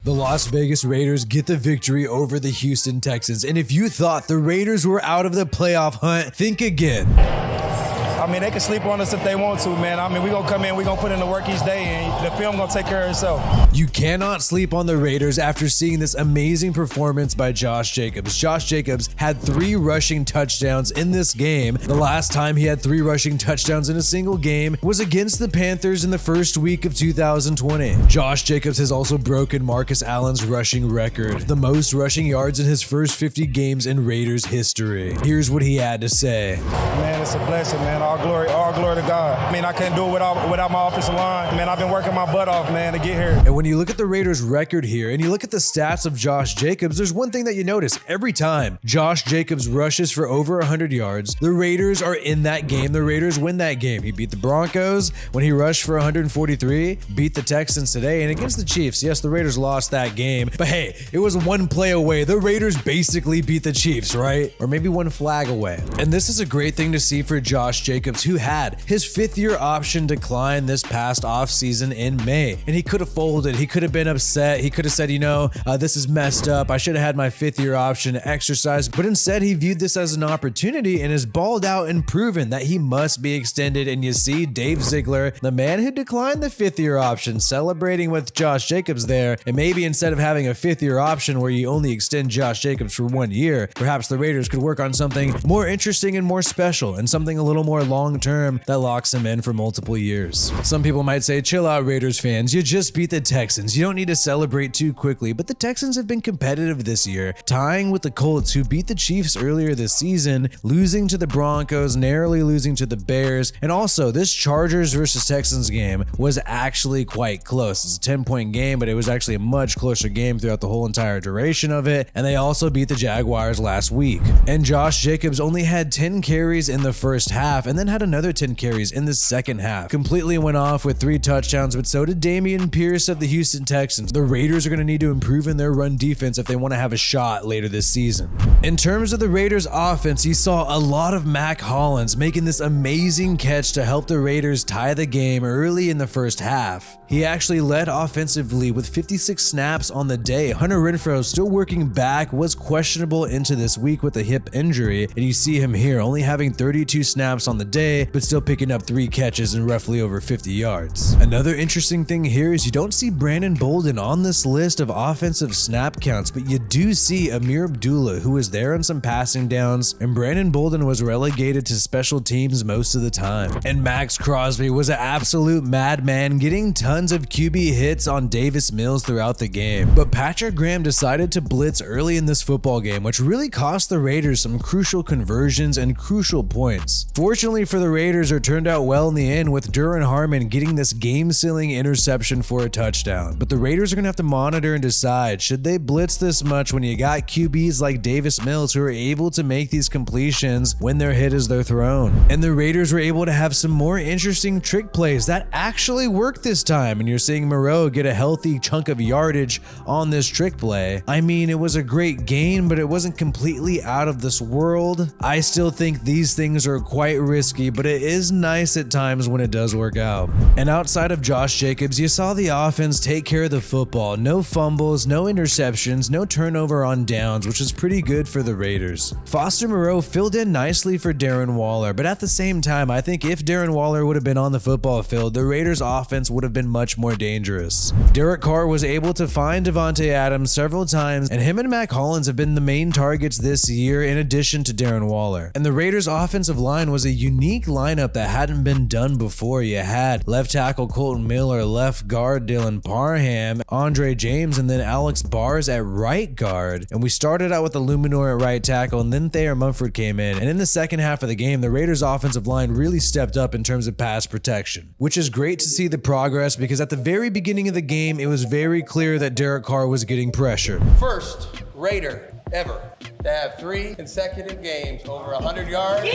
The Las Vegas Raiders get the victory over the Houston Texans. And if you thought the Raiders were out of the playoff hunt, think again. I mean, they can sleep on us if they want to, man. I mean, we're going to come in, we're going to put in the work each day, and the film going to take care of itself. You cannot sleep on the Raiders after seeing this amazing performance by Josh Jacobs. Josh Jacobs had 3 rushing touchdowns in this game. The last time he had 3 rushing touchdowns in a single game was against the Panthers in the first week of 2020. Josh Jacobs has also broken Marcus Allen's rushing record, the most rushing yards in his first 50 games in Raiders history. Here's what he had to say. Man, it's a blessing, man. All glory to God. I mean, I can't do it without my offensive line. Man, I've been working my butt off, man, to get here. And when you look at the Raiders' record here and you look at the stats of Josh Jacobs, there's one thing that you notice. Every time Josh Jacobs rushes for over 100 yards, the Raiders are in that game. The Raiders win that game. He beat the Broncos when he rushed for 143, beat the Texans today, and against the Chiefs, yes, the Raiders lost that game, but hey, it was one play away. The Raiders basically beat the Chiefs, right? Or maybe one flag away. And this is a great thing to see for Josh Jacobs, who had his 5th-year option decline this past offseason in May. And he could have folded. He could have been upset. He could have said, this is messed up. I should have had my 5th-year option exercised. But instead, he viewed this as an opportunity and has balled out and proven that he must be extended. And you see Dave Ziegler, the man who declined the 5th-year option, celebrating with Josh Jacobs there. And maybe instead of having a 5th-year option where you only extend Josh Jacobs for 1 year, perhaps the Raiders could work on something more interesting and more special and something a little more long-term that locks him in for multiple years. Some people might say, chill out, Raiders fans. You just beat the Texans. You don't need to celebrate too quickly, but the Texans have been competitive this year, tying with the Colts, who beat the Chiefs earlier this season, losing to the Broncos, narrowly losing to the Bears, and also this Chargers versus Texans game was actually quite close. It's a 10-point game, but it was actually a much closer game throughout the whole entire duration of it, and they also beat the Jaguars last week. And Josh Jacobs only had 10 carries in the first half, and then had another 10 carries in the second half. Completely went off with 3 touchdowns, but so did Dameon Pierce of the Houston Texans. The Raiders are going to need to improve in their run defense if they want to have a shot later this season. In terms of the Raiders offense, you saw a lot of Mac Hollins making this amazing catch to help the Raiders tie the game early in the first half. He actually led offensively with 56 snaps on the day. Hunter Renfrow, still working back, was questionable into this week with a hip injury, and you see him here only having 32 snaps on the day, but still picking up 3 catches and roughly over 50 yards. Another interesting thing here is you don't see Brandon Bolden on this list of offensive snap counts, but you do see Amir Abdullah, who was there on some passing downs, and Brandon Bolden was relegated to special teams most of the time. And Max Crosby was an absolute madman, getting tons of QB hits on Davis Mills throughout the game. But Patrick Graham decided to blitz early in this football game, which really cost the Raiders some crucial conversions and crucial points. Fortunately for the Raiders, it turned out well in the end, with Duran Harmon getting this game-sealing interception for a touchdown. But the Raiders are going to have to monitor and decide, should they blitz this much when you got QBs like Davis Mills who are able to make these completions when their hit is their thrown. And the Raiders were able to have some more interesting trick plays that actually worked this time, and you're seeing Moreau get a healthy chunk of yardage on this trick play. I mean, it was a great game, but it wasn't completely out of this world. I still think these things are quite risky, but it is nice at times when it does work out. And outside of Josh Jacobs, you saw the offense take care of the football. No fumbles, no interceptions, no turnover on downs, which is pretty good for the Raiders. Foster Moreau filled in nicely for Darren Waller, but at the same time, I think if Darren Waller would have been on the football field, the Raiders offense would have been much more dangerous. Derek Carr was able to find Devontae Adams several times, and him and Mac Hollins have been the main targets this year in addition to Darren Waller. And the Raiders offensive line was a unique lineup that hadn't been done before. You had left tackle Colton Miller, left guard Dylan Parham, Andre James, and then Alex Bars at right guard. And we started out with the Luminor at right tackle, and then Thayer Mumford came in. And in the second half of the game, the Raiders offensive line really stepped up in terms of pass protection, which is great to see the progress, because at the very beginning of the game, it was very clear that Derek Carr was getting pressured. First Raider. ever to have 3 consecutive games over 100 yards.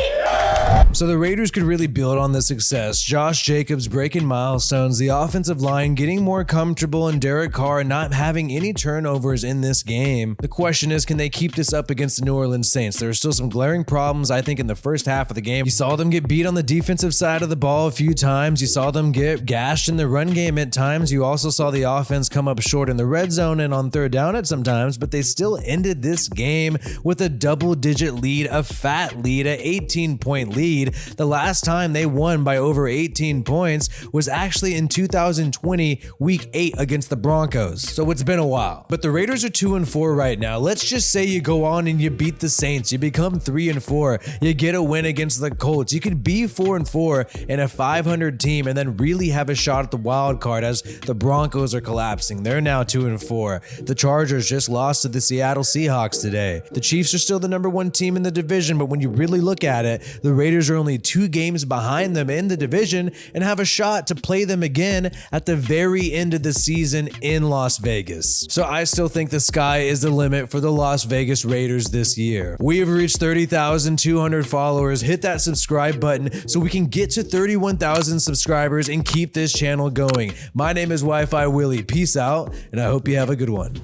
So the Raiders could really build on this success. Josh Jacobs breaking milestones, the offensive line getting more comfortable, and Derek Carr not having any turnovers in this game. The question is, can they keep this up against the New Orleans Saints? There are still some glaring problems, I think, in the first half of the game. You saw them get beat on the defensive side of the ball a few times. You saw them get gashed in the run game at times. You also saw the offense come up short in the red zone and on third down at some times, but they still ended this game with a double-digit lead, a fat lead, an 18-point lead. The last time they won by over 18 points was actually in 2020, week 8 against the Broncos. So it's been a while. But the Raiders are 2-4 right now. Let's just say you go on and you beat the Saints. You become 3-4. You get a win against the Colts. You could be 4-4 in a 500 team and then really have a shot at the wild card as the Broncos are collapsing. They're now 2-4. The Chargers just lost to the Seattle Seahawks today. The Chiefs are still the #1 team in the division, but when you really look at it, the Raiders are only 2 games behind them in the division and have a shot to play them again at the very end of the season in Las Vegas. So I still think the sky is the limit for the Las Vegas Raiders this year. We have reached 30,200 followers. Hit that subscribe button so we can get to 31,000 subscribers and keep this channel going. My name is WiFi Willie. Peace out, and I hope you have a good one.